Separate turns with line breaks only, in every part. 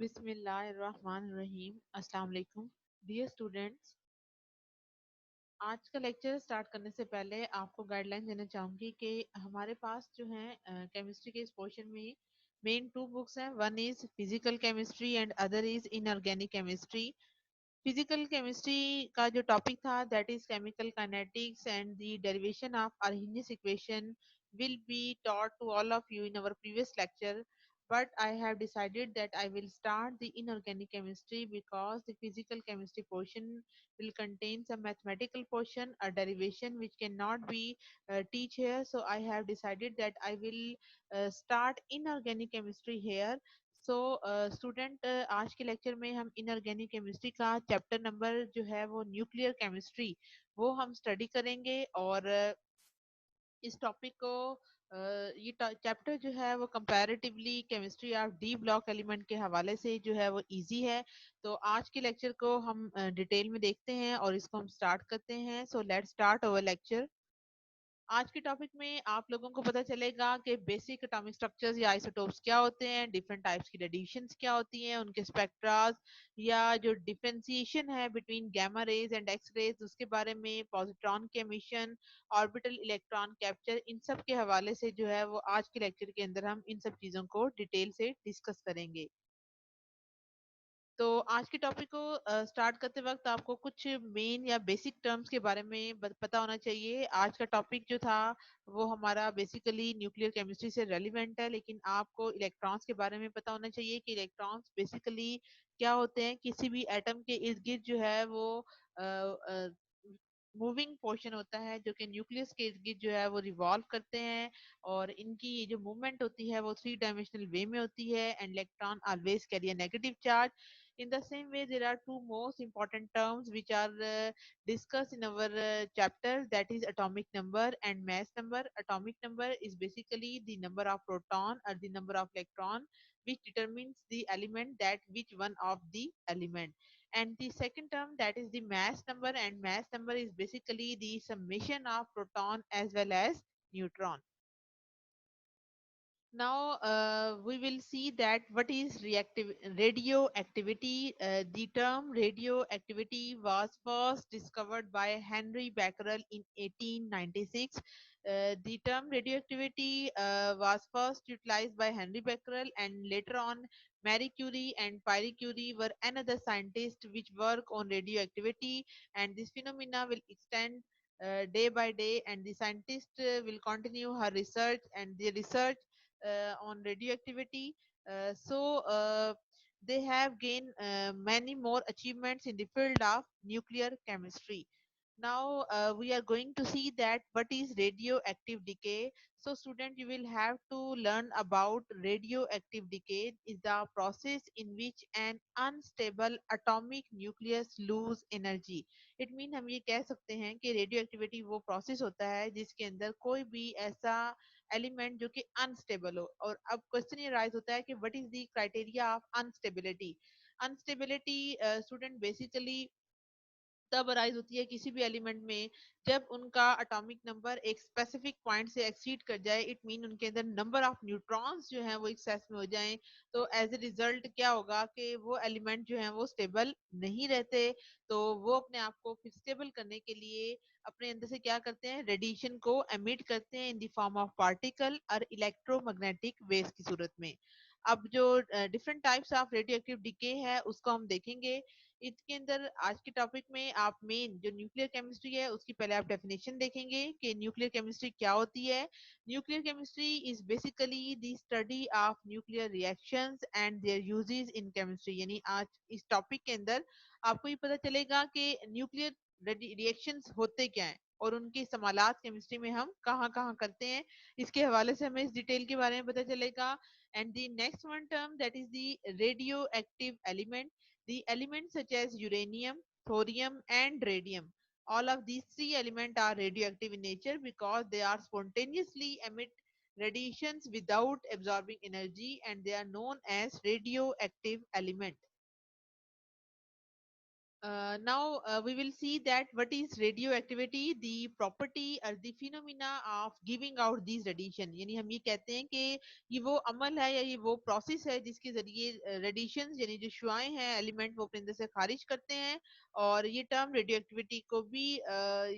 बिस्मिल्लाहिर्रहमानिर्रहीम। अस्सलाम वालेकुम डियर स्टूडेंट्स। आज का लेक्चर स्टार्ट करने से पहले आपको गाइडलाइन देना चाहूँगी कि हमारे पास जो है केमिस्ट्री के इस पोर्शन में मेन टू बुक्स हैं। One is physical chemistry and other is inorganic chemistry. Physical chemistry का जो टॉपिक था that is chemical kinetics and the derivation of Arrhenius equation will be taught to all of you in our previous lecture, but I have decided that I will start the inorganic chemistry because the physical chemistry portion will contain some mathematical portion, a derivation which cannot be teach here. So I have decided that I will start inorganic chemistry here. So student, आज के lecture में हम inorganic chemistry का chapter number जो है वो nuclear chemistry वो हम स्टडी करेंगे। और इस टॉपिक को ये चैप्टर जो है वो comparatively chemistry of D block element के हवाले से जो है वो इजी है। तो आज के लेक्चर को हम डिटेल में देखते हैं और इसको हम स्टार्ट करते हैं। So let's start our lecture. आज के टॉपिक में आप लोगों को पता चलेगा कि बेसिक एटॉमिक स्ट्रक्चर्स या आइसोटोप्स क्या होते हैं, डिफरेंट टाइप्स की रेडिएशंस क्या होती हैं, उनके स्पेक्ट्रास या जो डिफरेंशिएशन है between gamma rays and X rays उसके बारे में, पॉजिट्रॉन के एमिशन, ऑर्बिटल इलेक्ट्रॉन कैप्चर, इन सब के हवाले से जो है वो आज के लेक्चर के अंदर हम इन सब चीज़ों को डिटेल से डिस्कस करेंगे। तो आज के टॉपिक को स्टार्ट करते वक्त आपको कुछ मेन या बेसिक टर्म्स के बारे में पता होना चाहिए। आज का टॉपिक जो था वो हमारा बेसिकली न्यूक्लियर केमिस्ट्री से रेलिवेंट है, लेकिन आपको इलेक्ट्रॉन्स के बारे में पता होना चाहिए कि इलेक्ट्रॉन्स बेसिकली क्या होते हैं। किसी भी एटम के इर्द गिर्द जो है वो मूविंग पोर्शन होता है जो कि न्यूक्लियस के इर्द गिर्द जो है वो रिवॉल्व करते हैं, और इनकी ये जो मूवमेंट होती है वो थ्री डायमेंशनल वे में होती है। And electron always carry a negative charge. In the same way, there are two most important terms which are discussed in our chapter, that is atomic number and mass number. Atomic number is basically the number of proton or the number of electron which determines the element, that which one of the element. And the second term, that is the mass number, and mass number is basically the summation of proton as well as neutron. Now we will see that what is reactive radioactivity. The term radioactivity was first discovered by Henry Becquerel in 1896. The term radioactivity was first utilized by Henry Becquerel, and later on Marie Curie and Pierre Curie were another scientists which work on radioactivity, and this phenomena will extend day by day, and the scientist will continue her research, and the research on radioactivity. So they have gained many more achievements in the field of nuclear chemistry. Now we are going to see that what is radioactive decay. So student, you will have to learn about radioactive decay is the process in which an unstable atomic nucleus lose energy. It mean हम ये कह सकते हैं कि radioactivity वो process होता है जिसके अंदर कोई भी ऐसा एलिमेंट जो कि अनस्टेबल हो। और अब क्वेश्चन ये राइज होता है कि what is the criteria of instability. Instability student basically तब अराइज होती है किसी भी एलिमेंट में जब उनका एटॉमिक नंबर एक स्पेसिफिक पॉइंट से एक्सीड कर जाए। इट मीन उनके अंदर नंबर ऑफ न्यूट्रॉन्स जो हैं वो एक्सेस में हो जाएं। तो एज ए रिजल्ट क्या होगा कि वो एलिमेंट जो हैं वो स्टेबल नहीं रहते। तो वो अपने आप को फिर स्टेबल करने के लिए अपने अंदर से क्या करते हैं, रेडिएशन को एमिट करते हैं in the form of particle और इलेक्ट्रोमैग्नेटिक वेव्स की सूरत में। अब जो different types of radio active decay है उसको हम देखेंगे। इसके अंदर आज के टॉपिक में आप मेन जो न्यूक्लियर केमिस्ट्री है उसकी पहले आप डेफिनेशन देखेंगे कि न्यूक्लियर केमिस्ट्री क्या होती है। Nuclear chemistry is basically the study of nuclear reactions and there uses in chemistry. यानी आज इस टॉपिक के अंदर आपको ये पता चलेगा कि न्यूक्लियर रिएक्शंस होते क्या हैं और उनके इस्तेमालात केमिस्ट्री में हम कहाँ कहाँ करते हैं। इसके हवाले से हमें इस डिटेल के बारे में पता चलेगा। And the next one term, that is the radio active element. The elements such as uranium, thorium, and radium, all of these three elements are radioactive in nature because they are spontaneously emit radiations without absorbing energy, and they are known as radioactive element. Now we will see that what is radioactivity, the property or the phenomena of giving out these radiation. यानी हम ये कहते हैं कि ये वो अमल है या ये वो प्रोसेस है जिसके जरिए रेडिएशन यानी जो शुआएं हैं एलिमेंट वो अपने अंदर से खारिज करते हैं। और ये टर्म रेडियोएक्टिविटी को भी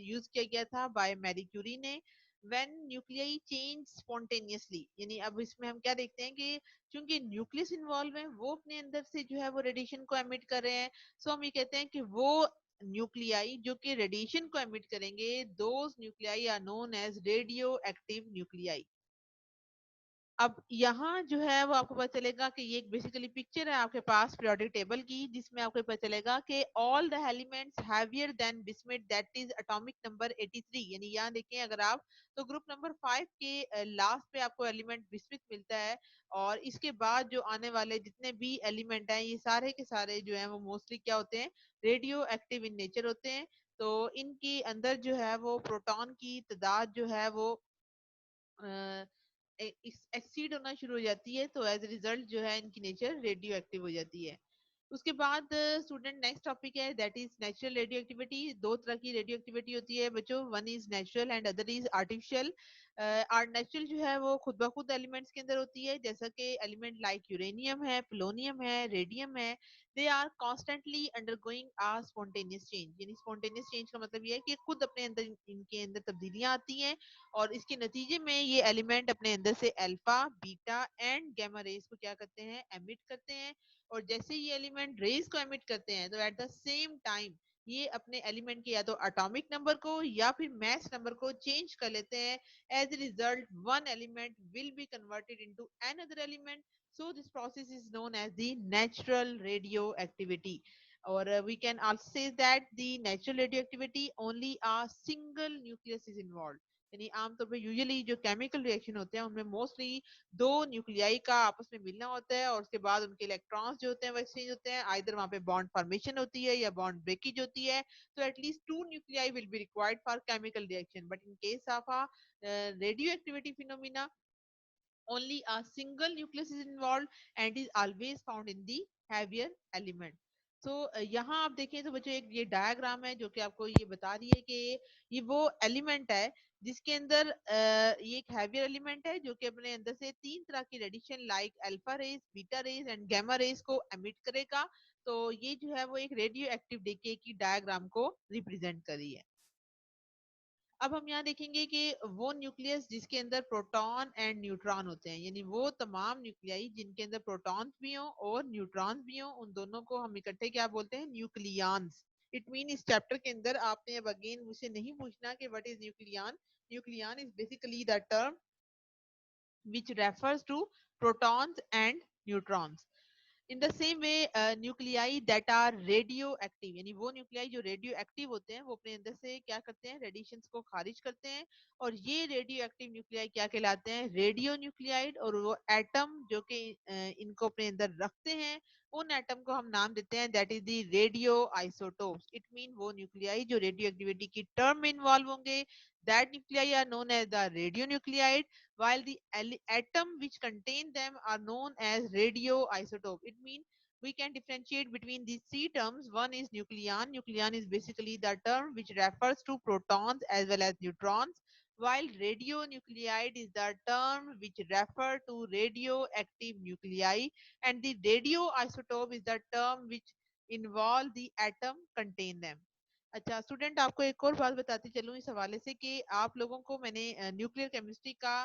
यूज किया गया था बाय मैरी क्यूरी ने। व्हेन न्यूक्लियाई चेंज स्पॉन्टेनियसली, यानी अब इसमें हम क्या देखते हैं कि चूंकि न्यूक्लियस इन्वॉल्व है वो अपने अंदर से जो है वो रेडिएशन को एमिट कर रहे हैं। सो हम ये कहते हैं कि वो न्यूक्लियाई जो कि रेडिएशन को एमिट करेंगे, those nuclei are known as radio active nuclei. अब यहाँ जो है वो आपको पता चलेगा कि ये एक बेसिकली पिक्चर है आपके पास पीरियोडिक टेबल की, जिसमें आपको पता चलेगा कि all the elements heavier than bismuth that is atomic number 83। यानी यहाँ देखें अगर आप, तो ग्रुप नंबर 5 के लास्ट पे आपको एलिमेंट बिस्मिथ मिलता है। और इसके बाद जो आने वाले जितने भी एलिमेंट हैं ये सारे के सारे जो है वो मोस्टली क्या होते हैं, रेडियो एक्टिव इन नेचर होते हैं। तो इनके अंदर जो है वो प्रोटॉन की तादाद जो है वो एक्सीड होना शुरू हो जाती है। तो एज ए रिजल्ट जो है इनकी नेचर रेडियो एक्टिव हो जाती है। उसके बाद स्टूडेंट नेक्स्ट टॉपिक है that is natural radio activity. दो तरह की रेडियो एक्टिविटी होती है बच्चों, one is natural and other is artificial. और नेचुरल जो है वो खुद ब खुद एलिमेंट्स के अंदर होती है, जैसा कि एलिमेंट लाइक यूरेनियम है, पोलोनियम है, रेडियम है। They are constantly undergoing a spontaneous change. यानी स्पॉन्टेनियस चेंज का मतलब ये है कि खुद अपने अंदर इनके अंदर तब्दीलियां आती हैं। और इसके नतीजे में ये एलिमेंट अपने अंदर से alpha, beta and gamma rays को क्या करते हैं, एमिट करते हैं। और जैसे ये एलिमेंट रेज को एमिट करते हैं तो एट द सेम टाइम ये अपने एलिमेंट के या तो एटॉमिक नंबर को या फिर मैस नंबर को चेंज कर लेते हैं। As a result one element will be converted into another element. So this process is known as the natural radio activity. और we can also say that the natural radioactivity only a single nucleus is involved। यानी आमतौर पर usually जो chemical reaction होते हैं उनमें mostly दो nuclei का आपस में मिलना होता है और उसके बाद उनके इलेक्ट्रॉन्स जो होते हैं वो एक्सचेंज होते हैं। आइदर वहां पे बॉन्ड फॉर्मेशन होती है या बॉन्ड ब्रेकेज होती है। तो at least two nuclei will be required for chemical reaction, but in case of a radio activity phenomena only a single nucleus is involved and is always found in the heavier element। तो यहाँ आप देखें तो बच्चों एक ये diagram है जो कि आपको ये बता रही है कि ये वो एलिमेंट है जिसके अंदर ये एक हैवियर एलिमेंट है जो कि अपने अंदर से तीन तरह की radiation like alpha rays, beta rays and gamma rays को एमिट करेगा। तो ये जो है वो एक रेडियो एक्टिव डीके की डायग्राम को रिप्रेजेंट कर रही है। अब हम यहाँ देखेंगे कि वो न्यूक्लियस जिसके अंदर प्रोटॉन एंड न्यूट्रॉन होते हैं, यानी वो तमाम न्यूक्लियाई जिनके अंदर प्रोटॉन्स भी हों और न्यूट्रॉन्स भी हों, उन दोनों को हम इकट्ठे क्या बोलते हैं, न्यूक्लियंस। इट मीन इस चैप्टर के अंदर आपने अब अगेन मुझसे नहीं पूछना कि what is nucleon. Nucleon is basically the term which refers to protons and neutrons। In the same way nuclei that are radio active, यानी वो न्यूक्लियाई जो रेडियो एक्टिव होते हैं वो अपने अंदर से क्या करते हैं, रेडिएशंस को खारिज करते हैं। और ये रेडियो एक्टिव न्यूक्लियाई क्या कहलाते हैं, रेडियो न्यूक्लियाइड। और वो एटम जो कि इनको अपने अंदर रखते हैं उन एटम को हम नाम देते हैं that is the radio isotopes. It mean वो न्यूक्लियाई जो रेडियो एक्टिविटी की टर्म में इन्वॉल्व होंगे, that nuclei are known as the radio nuclide, while the atom which contain them are known as radioisotope। It means we can differentiate between these three terms. One is nucleon. Nucleon is basically the term which refers to protons as well as neutrons, while radionuclide is the term which refer to radioactive nuclei, and the radioisotope is the term which involve the atom contain them। अच्छा student, आपको एक और बात बताती चलूं इस हवाले से कि आप लोगों को मैंने न्यूक्लियर केमिस्ट्री का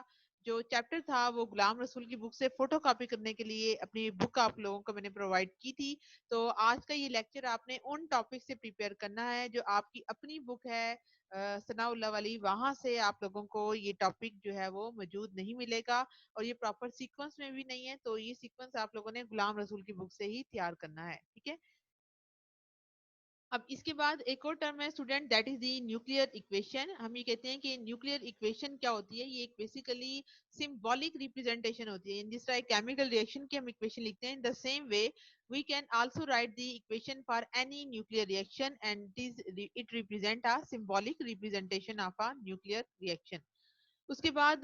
जो चैप्टर था वो गुलाम रसूल की बुक से फोटो कॉपी करने के लिए अपनी बुक आप लोगों को मैंने प्रोवाइड की थी। तो आज का ये लेक्चर आपने उन टॉपिक से प्रिपेयर करना है जो आपकी अपनी बुक है सनाउल्लाह वाली, वहां से आप लोगों को ये टॉपिक जो है वो मौजूद नहीं मिलेगा और ये प्रॉपर सीक्वेंस में भी नहीं है। तो ये सीक्वेंस आप लोगों ने गुलाम रसूल की बुक से ही तैयार करना है, ठीक है। अब इसके बाद एक और टर्म है student that is the nuclear equation. हम ये कहते हैं कि न्यूक्लियर इक्वेशन क्या होती है, ये एक बेसिकली सिंबॉलिक रिप्रेजेंटेशन होती है। जिस तरह केमिकल रिएक्शन की हम इक्वेशन लिखते हैं, in the same way we can also write the equation for any nuclear reaction and it represent a symbolic representation of a nuclear reaction. उसके बाद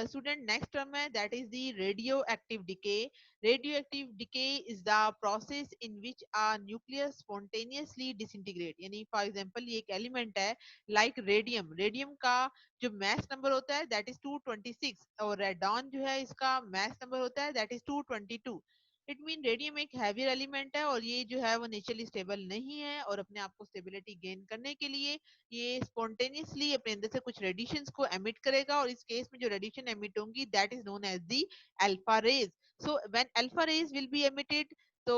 स्टूडेंट नेक्स्ट टर्म है that is the radio active decay. Radio active decay is the process in which a nucleus spontaneously disintegrate. यानी for example ये एक element है like radium. Radium का जो mass number होता है दैट इज 226 और रेडॉन जो है इसका मैस नंबर होता है that is 222. It mean radium एक हैवियर एलिमेंट है और ये जो है वो नेचुरली स्टेबल नहीं है और अपने आप को स्टेबिलिटी गेन करने के लिए ये स्पॉन्टेनियसली अपने अंदर से कुछ रेडिएशंस को एमिट करेगा और इस केस में जो रेडिएशन एमिट होंगी that is known as the alpha rays. So when alpha rays will be emitted तो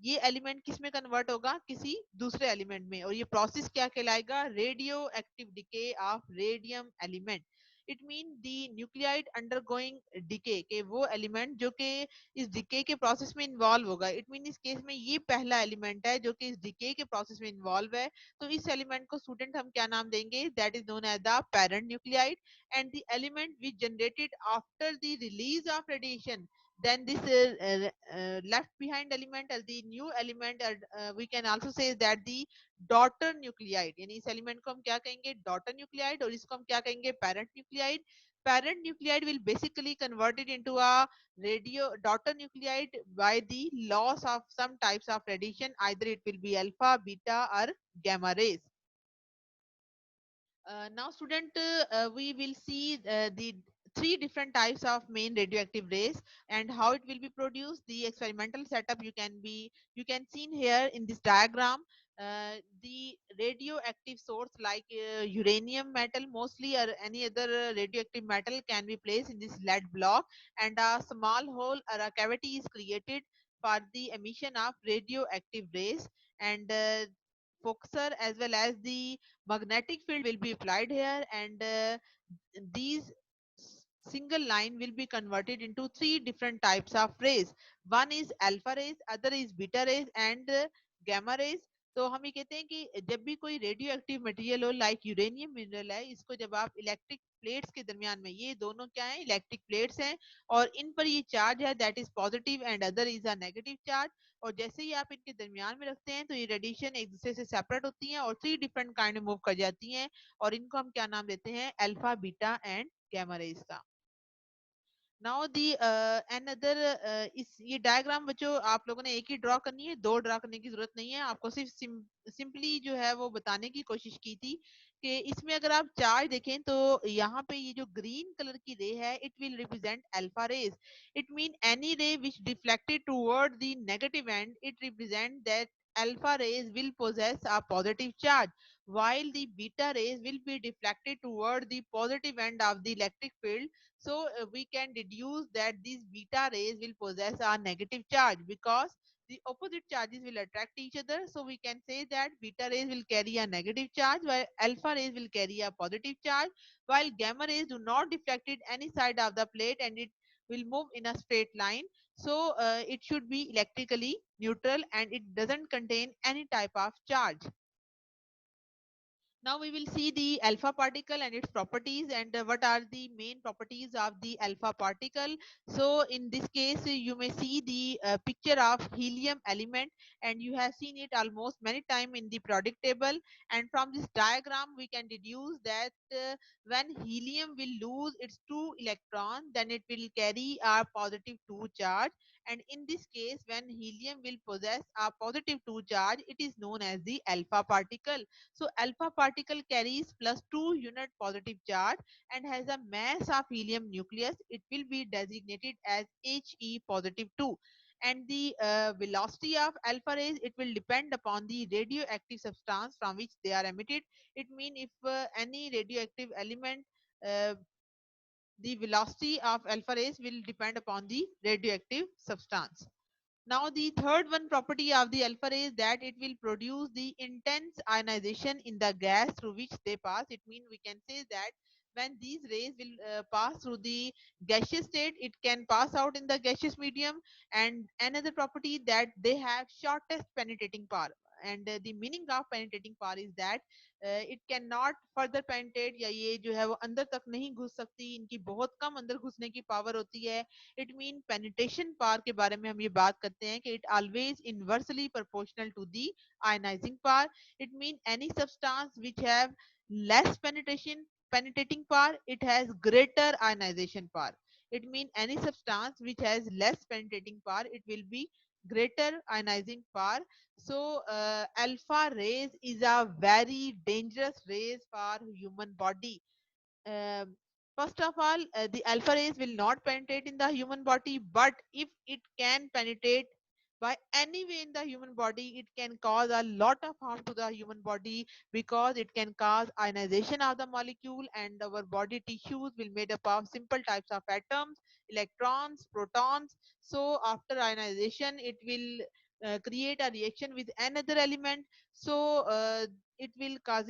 ये एलिमेंट किस में कन्वर्ट होगा किसी दूसरे एलिमेंट में और ये प्रोसेस क्या कहलाएगा radio active decay of radium element. It mean the nuclide undergoing decay के वो एलिमेंट जो कि इस डिके के प्रोसेस में इन्वॉल्व होगा. इट मीन इस केस में ये पहला एलिमेंट है जो कि इस डिके के प्रोसेस में इन्वॉल्व है. तो इस एलिमेंट को स्टूडेंट हम क्या नाम देंगे that is known as the parent nuclide. And the element which generated after the release of radiation then this left behind element as the new element we can also say that the daughter nucleide. यानी इस element को हम क्या कहेंगे daughter nucleide और इसको हम क्या कहेंगे parent nucleide. Parent nucleide will basically convert it into a radio daughter nucleide by the loss of some types of radiation, either it will be alpha, beta or gamma rays. Now student we will see the three different types of main radioactive rays and how it will be produced. The experimental setup you can see here in this diagram. The radioactive source like uranium metal mostly or any other radioactive metal can be placed in this lead block and a small hole or a cavity is created for the emission of radioactive rays and focuser as well as the magnetic field will be applied here and these single line will be converted into three different types of rays. One is alpha rays, other is beta rays and gamma rays. तो हम ये कहते हैं कि जब भी कोई radio active material हो लाइक यूरेनियम मिनरल है इसको जब आप इलेक्ट्रिक प्लेट्स के दरमियान में ये दोनों क्या है इलेक्ट्रिक प्लेट्स हैं और इन पर ये चार्ज है that is positive and other is a negative charge और जैसे ही आप इनके दरमियान में रखते हैं तो ये रेडिएशन एक दूसरे से सेपरेट होती हैं और थ्री डिफरेंट काइंड में मूव कर जाती हैं और इनको हम क्या नाम देते हैं alpha beta and gamma rays का. नाउ दी अनदर इस ये डायग्राम बच्चों आप लोगों ने एक ही ड्रॉ करनी है दो ड्रॉ करने की जरूरत नहीं है आपको सिर्फ सिंपली जो है वो बताने की कोशिश की थी कि इसमें अगर आप चार्ज देखें तो यहाँ पे ये जो ग्रीन कलर की रे है it will represent alpha rays. It mean any ray which deflected toward the negative end it represent that alpha rays will possess a positive charge while the beta rays will be deflected toward the positive end of the electric field. So we can deduce that these beta rays will possess a negative charge because the opposite charges will attract each other. So we can say that beta rays will carry a negative charge while alpha rays will carry a positive charge while gamma rays do not deflect it any side of the plate and it will move in a straight line. So it should be electrically neutral and it doesn't contain any type of charge. Now we will see the alpha particle and its properties and what are the main properties of the alpha particle. So in this case you may see the picture of helium element and you have seen it almost many times in the periodic table and from this diagram we can deduce that when helium will lose its two electron then it will carry a positive 2 charge and in this case when helium will possess a positive 2 charge it is known as the alpha particle. So alpha particle carries plus 2 unit positive charge and has a mass of helium nucleus. It will be designated as He positive 2. And the velocity of alpha rays, it will depend upon the radioactive substance from which they are emitted. It means if any radioactive element, uh, the velocity of alpha rays will depend upon the radioactive substance. Now the third one property of the alpha ray is that it will produce the intense ionization in the gas through which they pass. It means we can say that when these rays will pass through the gaseous state, it can pass out in the gaseous medium. And another property that they have shortest penetrating power. And the meaning of penetrating power is that it cannot further penetrate या ये जो है वो अंदर तक नहीं घुस सकती इनकी बहुत कम अंदर घुसने की पावर होती है. इट मीन पेनिट्रेशन पावर के बारे में हम ये बात करते हैं कि it always inversely proportional to the ionising power. It mean any substance which have less penetration penetrating power, it has greater ionization power. It means any substance which has less penetrating power, it will be greater ionizing power. So alpha rays is a very dangerous rays for human body. um, First of all, the alpha rays will not penetrate in the human body, but if it can penetrate by any way in the human body, it can cause a lot of harm to the human body, because it can cause ionization of the molecule, and our body tissues will made up of simple types of atoms, electrons, protons. So after ionization, it will create a reaction with another element. So it will cause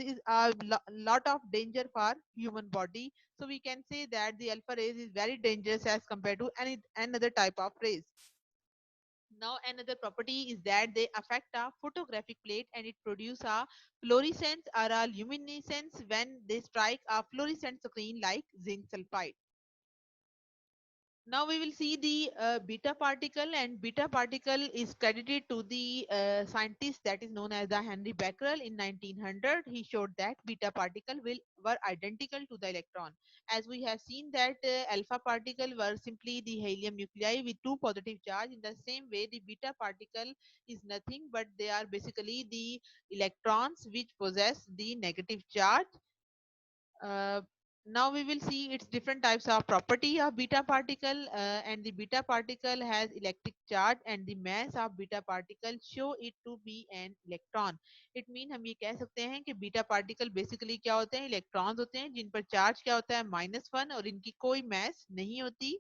lot of danger for human body. So we can say that the alpha rays is very dangerous as compared to any another type of rays. Now another property is that they affect a photographic plate, and it produce a fluorescence or a luminescence when they strike a fluorescent screen like zinc sulfide. Now we will see the beta particle, and beta particle is credited to the scientist that is known as the Henry Becquerel in 1900. He showed that beta particle will were identical to the electron. As we have seen that alpha particle were simply the helium nuclei with two positive charge. In the same way, the beta particle is nothing but they are basically the electrons which possess the negative charge. uh, Now we will see its different types of property of beta particle, and the beta particle has electric charge, and the mass of beta particle show it to be an electron. It mean हम ये कह सकते हैं कि beta particle basically क्या होते हैं, electrons होते हैं जिन पर चार्ज क्या होता है -1, और इनकी कोई मास नहीं होती।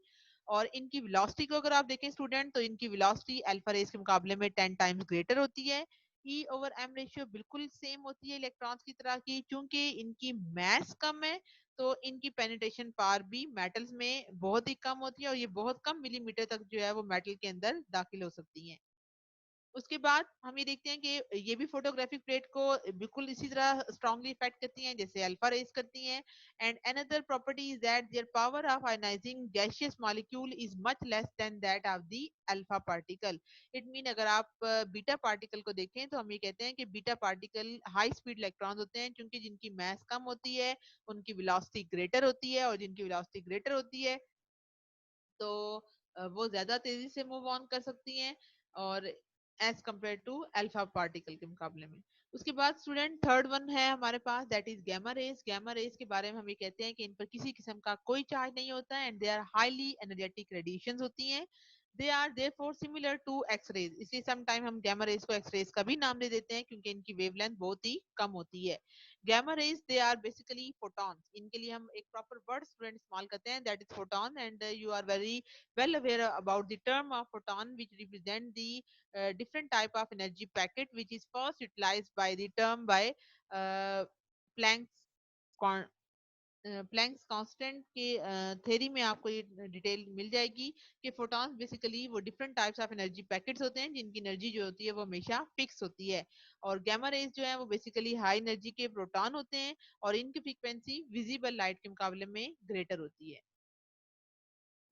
और इनकी वेलोसिटी को अगर आप देखें स्टूडेंट, तो इनकी वेलोसिटी अल्फा रेस के मुकाबले में 10 टाइम्स ग्रेटर होती है। ई ओवर एम रेशियो बिल्कुल सेम होती है इलेक्ट्रॉन्स की तरह की, क्योंकि इनकी मास कम है, तो इनकी पेनिट्रेशन पावर भी मेटल्स में बहुत ही कम होती है, और ये बहुत कम मिलीमीटर तक जो है वो मेटल के अंदर दाखिल हो सकती हैं। उसके बाद हम ये देखते हैं कि ये भी फोटोग्राफिक प्लेट को बिल्कुल इसी तरह स्ट्रांगली इफेक्ट करती हैं जैसे अल्फा रेज करती हैं। And another property is that their power of ionising gaseous molecule is much less than that of the alpha particle. It mean अगर आप बीटा पार्टिकल को देखें तो हम ये कहते हैं कि beta particle high speed electron होते हैं, क्योंकि जिनकी मास कम होती है उनकी वेलोसिटी ग्रेटर होती है, और जिनकी वेलोसिटी ग्रेटर होती है तो वो ज्यादा तेजी से मूव ऑन कर सकती हैं, और as compare to alpha particle के मुकाबले में। उसके बाद स्टूडेंट थर्ड वन है हमारे पास, that is gamma rays. Gamma rays के बारे में हम ये कहते हैं कि इन पर किसी किस्म का कोई चार्ज नहीं होता है, and they are highly energetic radiations होती हैं। They are therefore similar to X rays, इसलिए सम टाइम हम गैमा रेस को एक्स रेस का भी नाम दे देते हैं, क्योंकि इनकी वेवलेंथ बहुत ही कम होती है। gamma rays they are basically photons, इनके लिए हम एक proper word student इस्तेमाल करते हैं, that is photon, and you are very well aware about the term of photon, which represent the different type of energy packet, which is first utilized by the term by uh, Planck's con- Planck's constant के theory में आपको ये detail मिल जाएगी कि photons basically वो different types of energy packets होते हैं जिनकी एनर्जी जो होती है वो हमेशा फिक्स होती है। और गैमा रेज जो है वो बेसिकली हाई एनर्जी के प्रोटॉन होते हैं, और इनकी फ्रीक्वेंसी विजिबल लाइट के मुकाबले में ग्रेटर होती है।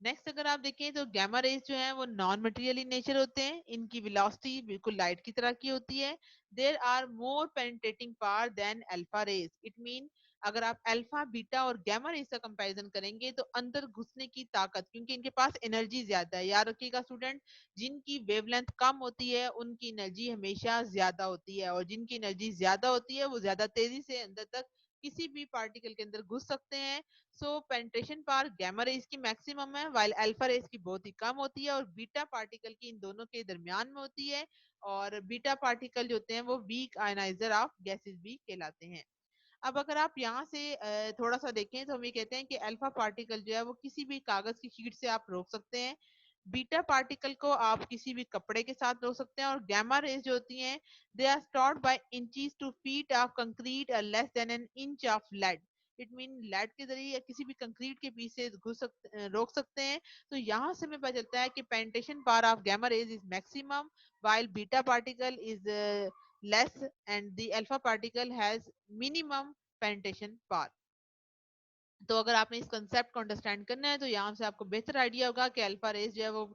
नेक्स्ट अगर आप देखें तो गैमा रेज जो है वो नॉन मटेरियल इन नेचर होते हैं, इनकी वेलोसिटी बिल्कुल लाइट की तरह की होती है। There are more penetrating power than alpha rays. It mean अगर आप अल्फा बीटा और गैमा रेज का कंपैरिजन करेंगे तो अंदर घुसने की ताकत, क्योंकि इनके पास एनर्जी ज्यादा है, याद रखिएगा स्टूडेंट, जिनकी वेवलेंथ कम होती है उनकी एनर्जी हमेशा ज्यादा होती है, और जिनकी एनर्जी ज्यादा होती है वो ज्यादा तेजी से अंदर तक किसी भी पार्टिकल के अंदर घुस सकते हैं। सो पेनिट्रेशन पावर गैमा रेज की मैक्सिमम है, वाइल अल्फा रेज की बहुत ही कम होती है, और बीटा पार्टिकल की इन दोनों के दरमियान में होती है। और बीटा पार्टिकल जो होते हैं वो वीक आयनाइजर ऑफ गैसेस भी कहलाते हैं। अब अगर आप यहाँ से थोड़ा सा देखें तो हम ये कहते हैं कि अल्फा पार्टिकल जो है वो किसी भी कागज की शीट से आप रोक सकते हैं, बीटा पार्टिकल को आप किसी भी कपड़े के साथ रोक सकते हैं, और गैमा रेज जो होती हैं they are stored by inches to feet of concrete less than an inch of lead. It mean lead के जरिए या किसी भी कंक्रीट के पीस से रोक सकते हैं। तो यहाँ से हमें पता चलता है कि penetration power of gamma rays is maximum, while beta particle is less, and the alpha particle has minimum penetration power. तो अगर आपने इस कंसेप्ट को अंडरस्टैंड करना है तो यहाँ से आपको बेहतर आइडिया होगा कि अल्फा रेज जो है वो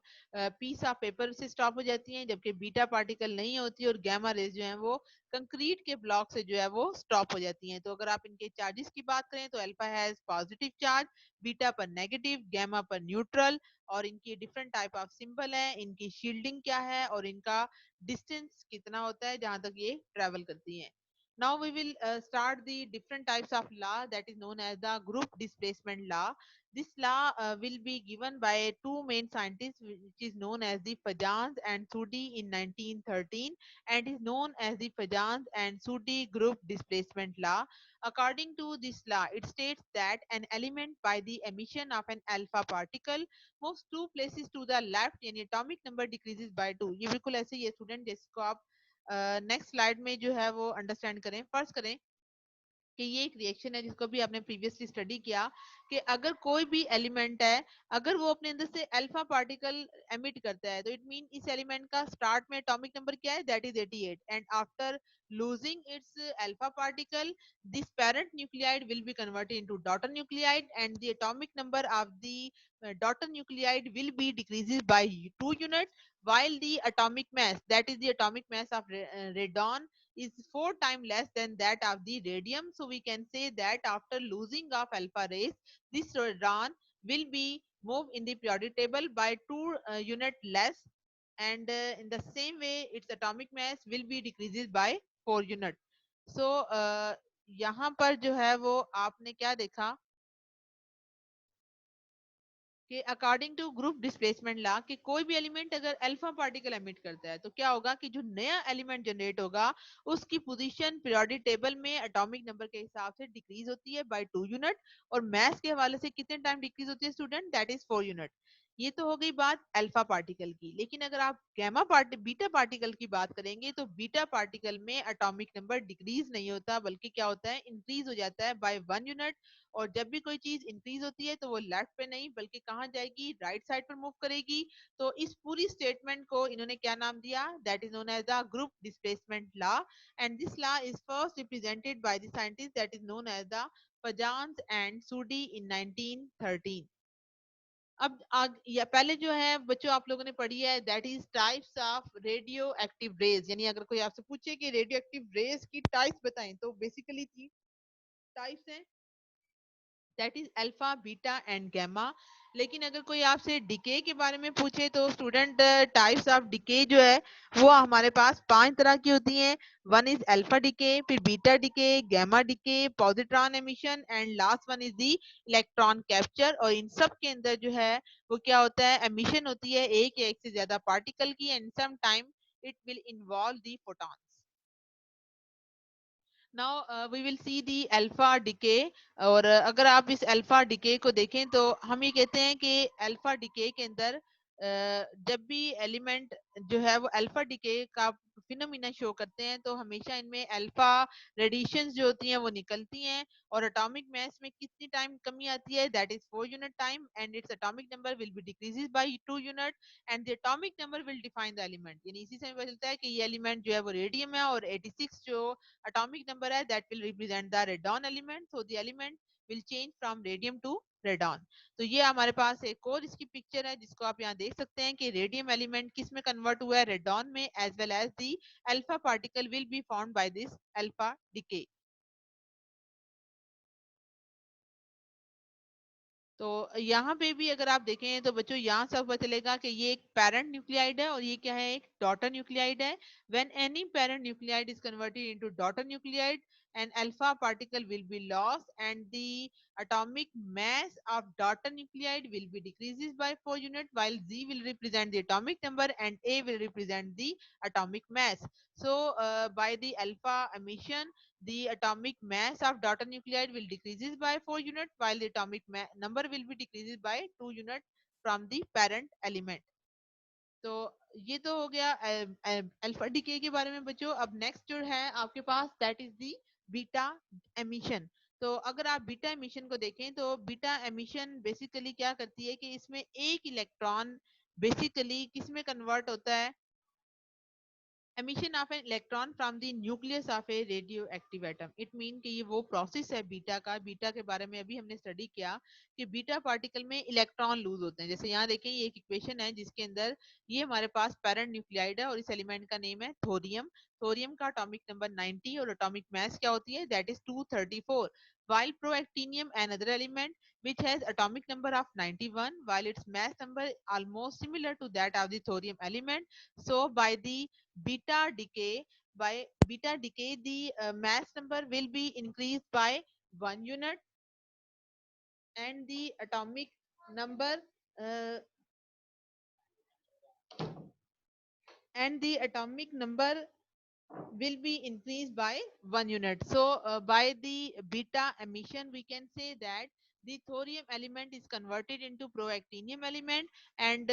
पीस ऑफ पेपर से स्टॉप हो जाती हैं, जबकि बीटा पार्टिकल नहीं होती, और गामा रेज जो है वो कंक्रीट के ब्लॉक से जो है वो स्टॉप हो जाती हैं। तो अगर आप इनके चार्जेस की बात करें तो alpha has positive charge, beta पर नेगेटिव, गामा पर न्यूट्रल, और इनकी डिफरेंट टाइप ऑफ सिंबल है, इनकी शील्डिंग क्या है, और इनका डिस्टेंस कितना होता है जहां तक ये ट्रेवल करती हैं। Now we will start the different types of law that is known as the group displacement law. This law will be given by two main scientists, which is known as the Fajans and Sudi in 1913, and is known as the Fajans and Sudi group displacement law. According to this law, it states that an element by the emission of an alpha particle moves two places to the left यानी atomic number decreases by 2. ये बिल्कुल ऐसे ही है student, जिसको आप next slide में जो है वो अंडरस्टैंड करें। फर्स्ट करें कि ये एक रिएक्शन है जिसको भी आपने प्रीवियसली स्टडी किया, कि अगर कोई भी एलिमेंट है, अगर वो अपने अंदर से अल्फा पार्टिकल एमिट करता है, तो इट मीन इस एलिमेंट का स्टार्ट में एटॉमिक नंबर क्या है, that is 88, and after losing its alpha particle, this parent nuclide will be converted into daughter nuclide, and the atomic number of the daughter nuclide will be decreases by 2 units, while the atomic mass, that is the atomic mass of radon, is 4 times less than that of the radium. So we can say that after losing of alpha rays, this radon will be moved in the periodic table by 2 unit less, and in the same way its atomic mass will be decreases by 4 unit. So यहाँ पर जो है वो आपने क्या देखा कि according to group displacement law कि कोई भी एलिमेंट अगर अल्फा पार्टिकल एमिट करता है तो क्या होगा कि जो नया एलिमेंट जनरेट होगा उसकी पोजीशन पीरियोडिक टेबल में एटॉमिक नंबर के हिसाब से डिक्रीज होती है बाय 2 यूनिट, और मास के हवाले से कितने टाइम डिक्रीज होती है स्टूडेंट, दैट इज 4 यूनिट। ये तो हो गई बात अल्फा पार्टिकल की, लेकिन अगर आप गैमा पार्टी बीटा पार्टिकल की बात करेंगे तो बीटा पार्टिकल में एटॉमिक नंबर डिक्रीज नहीं होता, बल्कि क्या होता है, इंक्रीज हो जाता है बाय 1 यूनिट। और जब भी कोई चीज इंक्रीज होती है तो वो लेफ्ट पे नहीं बल्कि कहाँ जाएगी, राइट साइड पर मूव करेगी। तो इस पूरी स्टेटमेंट को इन्होंने क्या नाम दिया, that is known as the group displacement law, and this law is first represented by the scientist that is known as the Fajans and Soddy in 1913। अब या पहले जो है बच्चों आप लोगों ने पढ़ी है that is types of radio active rays, यानी अगर कोई आपसे पूछे कि रेडियो एक्टिव रेज की टाइप्स बताएं तो बेसिकली 3 टाइप्स हैं, that is alpha beta and gamma. लेकिन अगर कोई आपसे डिके के बारे में पूछे तो स्टूडेंट टाइप्स ऑफ डिके जो है वो हमारे पास 5 तरह की होती हैं। वन इज अल्फा डिके, फिर beta decay, gamma decay, positron emission, and last one is the electron capture. और इन सब के अंदर जो है वो क्या होता है, एमिशन होती है एक या एक से ज्यादा पार्टिकल की, and some time it will involve the photons. Now we will see the alpha decay. और अगर आप इस अल्फा डिके को देखें तो हम ये कहते हैं कि अल्फा डिके के अंदर जब भी एलिमेंट जो है वो अल्फा डिके का फिनोमिना शो करते हैं तो हमेशा इनमें अल्फा रेडिएशंस जो होती हैं वो निकलती हैं, और एटॉमिक मास में कितनी टाइम कमी आती है, that is 4 unit time, and its atomic number will be decreases by 2 unit, and the atomic number will define the element. यानी इसी से हमें पता चलता है कि ये एलिमेंट जो है वो रेडियम है, और 86 जो atomic number है that will represent the radon element, so the element will change from radium to radon। तो ये हमारे पास एक और इसकी पिक्चर है जिसको आप यहाँ देख सकते हैं कि रेडियम एलिमेंट किस में कन्वर्ट हुआ है, रेडॉन में, as well as the alpha particle will be found by this alpha decay. तो यहाँ पे भी अगर आप देखें तो बच्चों यहाँ से पता चलेगा कि ये एक पेरेंट न्यूक्लियाइड है और ये क्या है, एक डॉटर न्यूक्लियाइड है। When any parent nuclide is converted into daughter nuclide, an alpha particle will be lost, and the atomic mass of daughter nuclide will be decreases by 4 unit, while Z will represent the atomic number and A will represent the atomic mass. So by the alpha emission, the atomic mass of daughter nuclide will decreases by 4 unit, while the atomic number will be decreases by 2 unit from the parent element. तो ये तो हो गया alpha decay के बारे में बच्चों। अब नेक्स्ट जो है आपके पास that is the beta emission. तो अगर आप बीटा एमिशन को देखें तो बीटा एमिशन बेसिकली क्या करती है कि इसमें एक इलेक्ट्रॉन बेसिकली किस में कन्वर्ट होता है, emission of an electron from the nucleus of A radio active atom. It mean कि ये वो प्रोसेस है बीटा का। बीटा के बारे में अभी हमने स्टडी किया कि बीटा पार्टिकल में इलेक्ट्रॉन लूज होते हैं। जैसे यहाँ देखें, ये एक इक्वेशन है जिसके अंदर ये हमारे पास पैरेंट न्यूक्लियाइड है और इस एलिमेंट का नेम है थोरियम। थोरियम का एटॉमिक नंबर 90 और एटॉमिक मास क्या होती है, that is 234। while proactinium another element which has atomic number of 91 while its mass number almost similar to that of the thorium element. So by the beta decay by beta decay the mass number will be increased by 1 unit and the number uh, atomic number will be increased by 1 unit. So by the beta emission, we can say that the thorium element is converted into proactinium element, and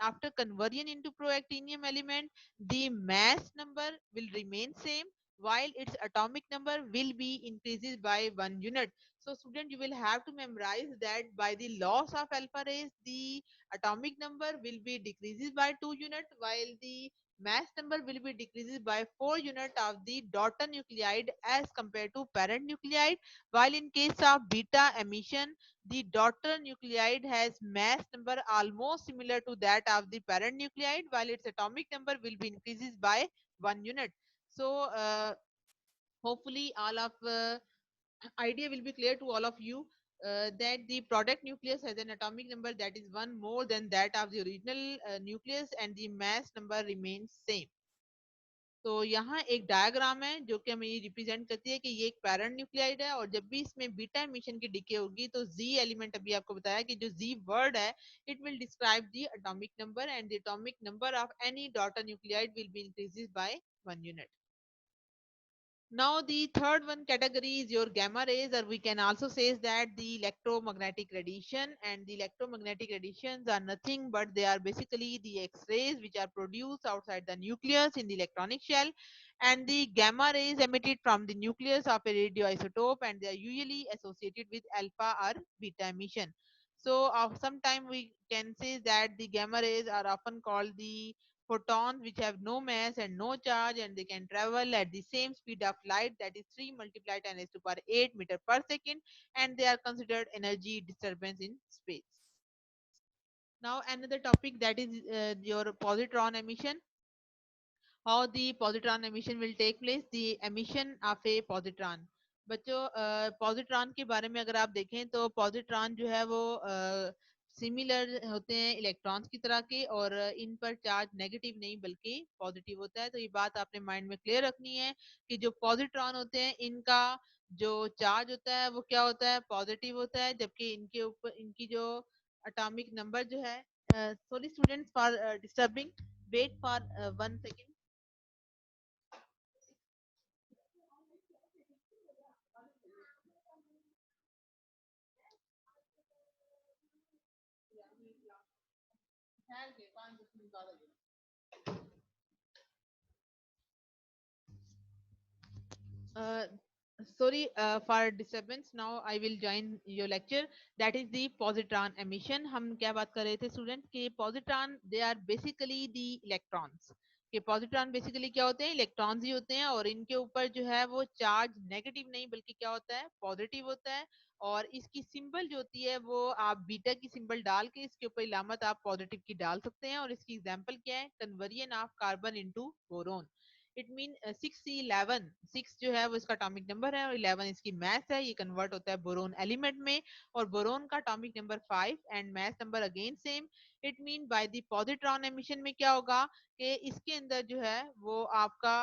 after conversion into proactinium element, the mass number will remain same while its atomic number will be increases by 1 unit. So student, you will have to memorize that by the loss of alpha rays, the atomic number will be decreases by 2 unit while the mass number will be decreases by 4 unit of the daughter nuclide as compared to parent nuclide. While in case of beta emission, the daughter nuclide has mass number almost similar to that of the parent nuclide, while its atomic number will be increases by 1 unit. So hopefully all of idea will be clear to all of you that the product nucleus has an atomic number that is one more than that of the original nucleus and the mass number remains same. तो यहाँ एक diagram है जो कि हमें ये represent करती है कि ये एक पैरेंट न्यूक्लियाइड है और जब भी इसमें बीटा एमिशन की डिके होगी तो जी एलिमेंट, अभी आपको बताया कि जो जी वर्ड है, it will describe the atomic number and the atomic number of any daughter nuclide will be increases by 1 unit. Now the third one category is your gamma rays, or we can also say that the electromagnetic radiation. And the electromagnetic radiations are nothing but they are basically the X-rays which are produced outside the nucleus in the electronic shell, and the gamma rays emitted from the nucleus of a radioisotope, and they are usually associated with alpha or beta emission. So sometime we can say that the gamma rays are often called the photons, which have no mass and no charge, and they can travel at the same speed of light, that is 3 multiplied 10 raised to power 8 meter per second, and they are considered energy disturbance in space. Now another topic, that is your positron emission. How the positron emission will take place, the emission of a positron. बच्चों positron के बारे में अगर आप देखें तो positron जो है वो सिमिलर होते हैं इलेक्ट्रॉन्स की तरह के, और इन पर चार्ज नेगेटिव नहीं बल्कि पॉजिटिव होता है। तो ये बात आपने माइंड में क्लियर रखनी है कि जो पॉजिट्रॉन होते हैं इनका जो चार्ज होता है वो क्या होता है, पॉजिटिव होता है, जबकि इनके ऊपर इनकी जो एटॉमिक नंबर जो है, sorry students for disturbing, wait for 1 second. Uh, sorry for disturbance. Now I will join your lecture. That is the positron emission. हम क्या बात कर रहे थे स्टूडेंट के positron they are basically the electrons. कि positron basically क्या होते हैं, इलेक्ट्रॉन्स ही होते हैं, और इनके ऊपर जो है वो चार्ज नेगेटिव नहीं बल्कि क्या होता है, पॉजिटिव होता है। और इसकी सिंबल जो होती है वो आप बीटा की सिंबल डाल के इसके ऊपर इलामत आप पॉजिटिव की डाल सकते हैं। और इसकी एग्जांपल क्या है, conversion of carbon into boron. It mean 6C11, 6 जो है वो इसका एटॉमिक नंबर है और 11 इसकी मास है। ये कन्वर्ट होता है बोरोन एलिमेंट में, और बोरोन का atomic number 5 and mass number again same. It mean by the positron emission में क्या होगा कि इसके अंदर जो है वो आपका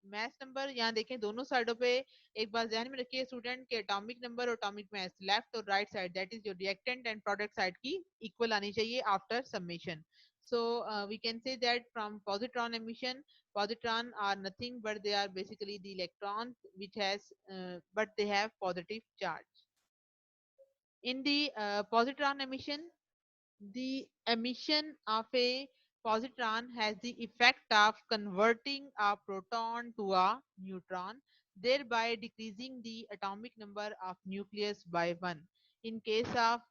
मैथ नंबर, यहाँ देखें दोनों साइडों पे, एक बात ध्यान में रखिए स्टूडेंट के एटॉमिक नंबर और एटॉमिक मास लेफ्ट और राइट साइड, दैट इज जो रिएक्टेंट एंड प्रोडक्ट साइड की इक्वल आनी चाहिए after summation. So we can say that from positron emission, positron are nothing but they are basically the electrons which has but they have positive charge. In the positron emission, the emission of a positron has the effect of converting a proton to a neutron, thereby decreasing the atomic number of nucleus by 1. In case of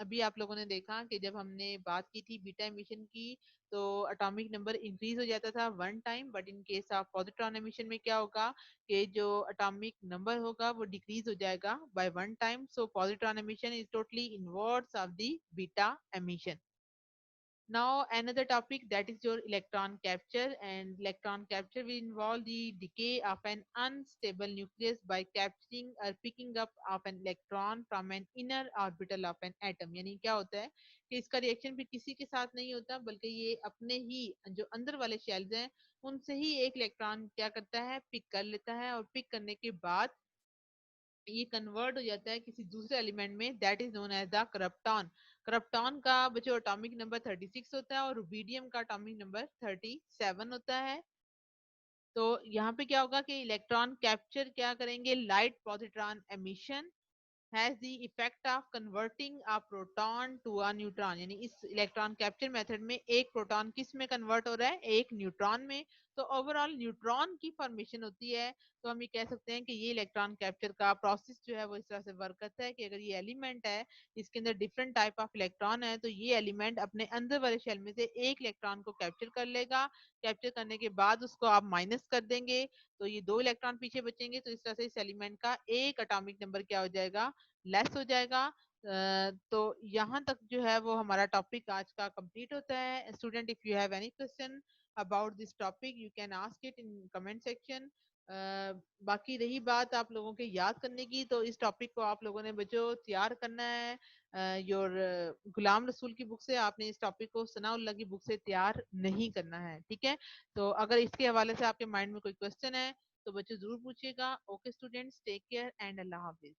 अभी आप लोगों ने देखा कि जब हमने बात की थी बीटा एमिशन की, तो एटॉमिक नंबर इंक्रीज हो जाता था one time, but in case of positron emission में क्या होगा कि जो एटॉमिक नंबर होगा वो डिक्रीज हो जाएगा by one time. So positron emission is totally inverse of the beta emission. Now another topic, that is your electron capture, and electron capture will involve the decay of an unstable nucleus by capturing or picking up of an electron from an inner orbital of an atom. यानी क्या होता है कि इसका reaction भी किसी के साथ नहीं होता, बल्कि ये अपने ही जो अंदर वाले शेल्स हैं उनसे ही एक इलेक्ट्रॉन क्या करता है, पिक कर लेता है, और पिक करने के बाद ये कन्वर्ट हो जाता है किसी दूसरे एलिमेंट में, that is known as the krypton. Krypton का जो एटॉमिक नंबर 36 होता है और रुबीडियम का एटॉमिक नंबर 37 होता है. तो यहाँ पे क्या होगा कि इलेक्ट्रॉन कैप्चर क्या करेंगे, light positron emission has the effect of converting a proton to a neutron. यानी इस इलेक्ट्रॉन कैप्चर मेथड में एक प्रोटॉन किस में कन्वर्ट हो रहा है, एक न्यूट्रॉन में. तो ओवरऑल न्यूट्रॉन की फॉर्मेशन होती है. तो हम ये कह सकते हैं कि ये इलेक्ट्रॉन कैप्चर का प्रोसेस जो है वो इस तरह से वर्क करता है कि अगर ये एलिमेंट है, इसके अंदर डिफरेंट टाइप ऑफ इलेक्ट्रॉन है, तो ये एलिमेंट अपने अंदर वाले शेल में से एक इलेक्ट्रॉन को कैप्चर कर लेगा. कैप्चर करने के बाद उसको आप माइनस कर देंगे, तो ये दो इलेक्ट्रॉन पीछे बचेंगे. तो इस तरह से इस एलिमेंट का एक एटॉमिक नंबर क्या हो जाएगा, लेस हो जाएगा. तो यहाँ तक जो है वो हमारा टॉपिक आज का कंप्लीट होता है. Student, if you have any question about this topic you can ask it in comment section. बाकी रही बात आप लोगों के याद करने की, तो इस टॉपिक को आप लोगों ने बच्चों तैयार करना है योर गुलाम रसूल की बुक से. आपने इस टॉपिक को सनाउल्लाह की बुक से तैयार नहीं करना है, ठीक है. तो अगर इसके हवाले से आपके माइंड में कोई क्वेश्चन है तो बच्चों जरूर पूछिएगा. Okay students, take care and अल्लाह हाफिज.